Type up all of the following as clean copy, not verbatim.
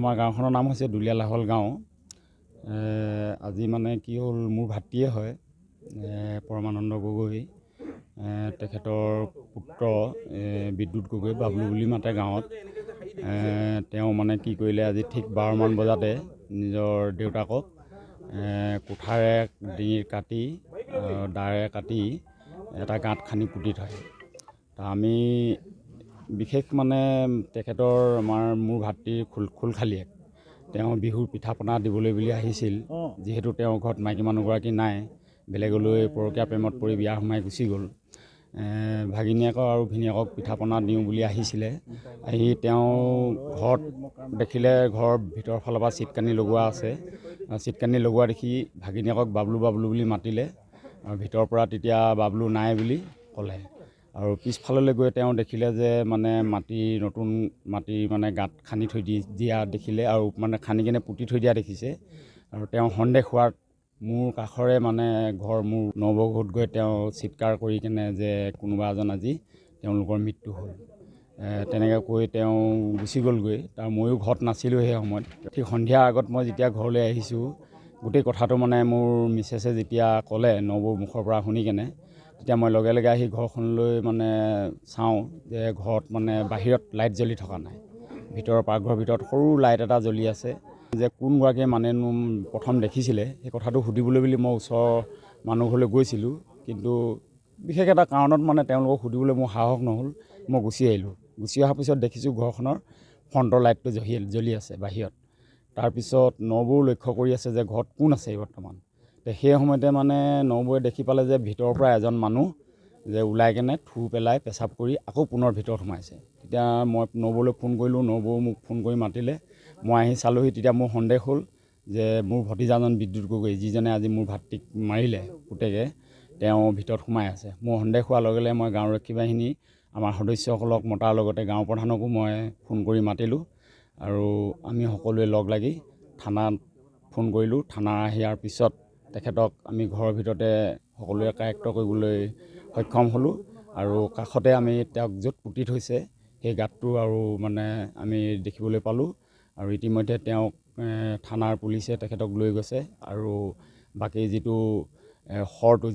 আমাৰ গাঁওখনৰ নাম হৈছে দুলীয়ালাহল গাঁও। আজি মানে কি হ'ল, মোৰ ভাতৃয়ে হয় পৰমানন্দ গগৈ, তেখেতৰ পুত্ৰ বিদ্যুৎ গগৈ, বাবলু বুলি মাতে গাঁৱত। তেওঁ মানে কি কৰিলে, আজি ঠিক 12মান বজাতে নিজৰ দেউতাকক কোঠাৰে ডিঙিৰ কাটি দাৰে কাটি এটা গাঁত খান্দি পুতি থয়। আমি বিশেষ মানে তেখেতৰ মোৰ ভাতৃৰ খোলখালীয়েক, তেওঁ বিহুৰ পিঠা পনা দিবলৈ বুলি আহিছিল। যিহেতু তেওঁৰ ঘৰত মাইকী মানুহগৰাকী নাই, বেলেগলৈ পৰকীয়া প্ৰেমত পৰি বিয়া সোমাই গুচি গ'ল। ভাগিনীয়েকক আৰু ভিনীয়েকক পিঠা পনা দিওঁ বুলি আহিছিলে। আহি তেওঁ ঘৰত দেখিলে ঘৰৰ ভিতৰৰ ফালৰ পৰা চিটকানি লগোৱা আছে। চিটকানি লগোৱা দেখি ভাগিনীয়েকক বাবলু বাবলু বুলি মাতিলে, আৰু ভিতৰৰ পৰা তেতিয়া বাবলু নাই বুলি ক'লে। আৰু পিছফাললৈ গৈ তেওঁ দেখিলে যে মানে নতুন মাটি মানে গাঁত খান্দি থৈ দিয়া দেখিলে, আৰু মানে খান্দি কেনে পুতি থৈ দিয়া দেখিছে। আৰু তেওঁ সন্দেহ হোৱাত মোৰ কাষৰে মানে মোৰ নৱঘৰত গৈ তেওঁ চিৎকাৰ কৰি কেনে যে কোনোবা এজন আজি তেওঁলোকৰ মৃত্যু হ'ল। তেনেকৈ কৈ তেওঁ গুচি গ'লগৈ। ময়ো ঘৰত নাছিলোঁ সেই সময়ত। ঠিক সন্ধিয়াৰ আগত মই যেতিয়া ঘৰলৈ আহিছোঁ, গোটেই কথাটো মানে মোৰ মিছেছে যেতিয়া ক'লে নবৌৰ মুখৰ পৰা শুনি কেনে, তেতিয়া মই লগে লগে আহি ঘৰখনলৈ মানে চাওঁ যে ঘৰত মানে বাহিৰত লাইট জ্বলি থকা নাই, ভিতৰৰ পাকঘৰৰ ভিতৰত সৰু লাইট এটা জ্বলি আছে। যে কোনগৰাকীয়ে মানেনো প্ৰথম দেখিছিলে, সেই কথাটো সুধিবলৈ বুলি মই ওচৰৰ মানুহ ঘৰলৈ গৈছিলোঁ। কিন্তু বিশেষ এটা কাৰণত মানে তেওঁলোকক সুধিবলৈ মোৰ সাহস নহ'ল। মই গুচি আহিলোঁ। গুচি অহাৰ পিছত দেখিছোঁ ঘৰখনৰ ফ্ৰণ্টৰ লাইটটো জ্বলি আছে বাহিৰত। তাৰপিছত নবৌ লক্ষ্য কৰি আছে যে ঘৰত কোন আছে বৰ্তমান। সেই সময়তে মানে নবৌৱে দেখি পালে যে ভিতৰৰ পৰা এজন মানুহ যে ওলাই কেনে থু পেলাই পেচাব কৰি আকৌ পুনৰ ভিতৰত সোমাইছে। তেতিয়া মই নবৌলৈ ফোন কৰিলোঁ, নবৌ মোক ফোন কৰি মাতিলে। মই আহি চালোঁহি, তেতিয়া মোৰ সন্দেহ হ'ল যে মোৰ ভতিজাজন বিদ্যুৎ গগৈ, যিজনে আজি মোৰ ভাতৃক মাৰিলে পুতেকে, তেওঁ ভিতৰত সোমাই আছে। মোৰ সন্দেহ হোৱাৰ লগে লগে মই গাঁওৰক্ষী বাহিনী আমাৰ সদস্যসকলক মতাৰ লগতে গাঁও প্ৰধানকো মই ফোন কৰি মাতিলোঁ, আৰু আমি সকলোৱে লগ লাগি থানাত ফোন কৰিলোঁ। থানা আহিয়াৰ পিছত তেখেতক আমি ঘৰৰ ভিতৰতে সকলোৱে কায়ত্ব কৰিবলৈ সক্ষম হ'লোঁ। আৰু কাষতে আমি তেওঁক য'ত পুতি থৈছে সেই গাঁতটো আৰু মানে আমি দেখিবলৈ পালোঁ। আৰু ইতিমধ্যে তেওঁক থানাৰ পুলিচে তেখেতক লৈ গৈছে, আৰু বাকী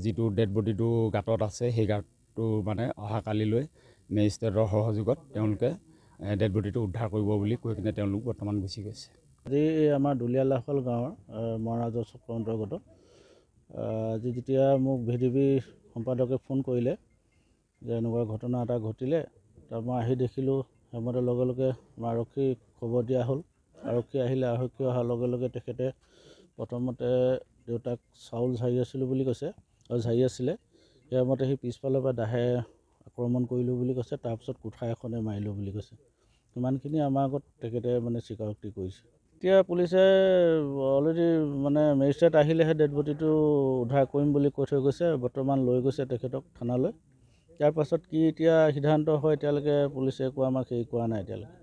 যিটো ডেড বডিটো গাঁতত আছে, সেই গাঁতটো মানে অহাকালিলৈ মেজিষ্ট্ৰেটৰ সহযোগত তেওঁলোকে ডেড বডিটো উদ্ধাৰ কৰিব বুলি কৈ কিনে তেওঁলোক বৰ্তমান গুচি গৈছে। আজি আমাৰ দুলীয়ালাহল গাঁৱৰ মৰাজৰ চক্ৰৰ অন্তৰ্গত আজি যেতিয়া মোক VDB সম্পাদকে ফোন কৰিলে যে এনেকুৱা ঘটনা এটা ঘটিলে, তাৰ মই আহি দেখিলোঁ। সেইমতে লগে লগে আমাৰ আৰক্ষীক খবৰ দিয়া হ'ল। আৰক্ষী আহিলে। আৰক্ষী অহাৰ লগে লগে তেখেতে প্ৰথমতে দেউতাক চাউল ঝাৰি আছিলোঁ বুলি কৈছে, আৰু ঝাৰি আছিলে। সেইমতে সি পিছফালৰ পৰা দাহে আক্ৰমণ কৰিলোঁ বুলি কৈছে। তাৰপিছত কুঠাৰ এখনে মাৰিলোঁ বুলি কৈছে। ইমানখিনি আমাৰ আগত তেখেতে মানে স্বীকাৰোক্তি কৰিছে। এতিয়া পুলিচে অলৰেডি মানে মেজিষ্ট্ৰেট আহিলেহে ডেড বডিটো উদ্ধাৰ কৰিম বুলি কৈ থৈ গৈছে। বৰ্তমান লৈ গৈছে তেখেতক থানালৈ। ইয়াৰ পাছত কি এতিয়া সিদ্ধান্ত হয়, এতিয়ালৈকে পুলিচে একো আমাক হেৰি কৰা নাই এতিয়ালৈকে।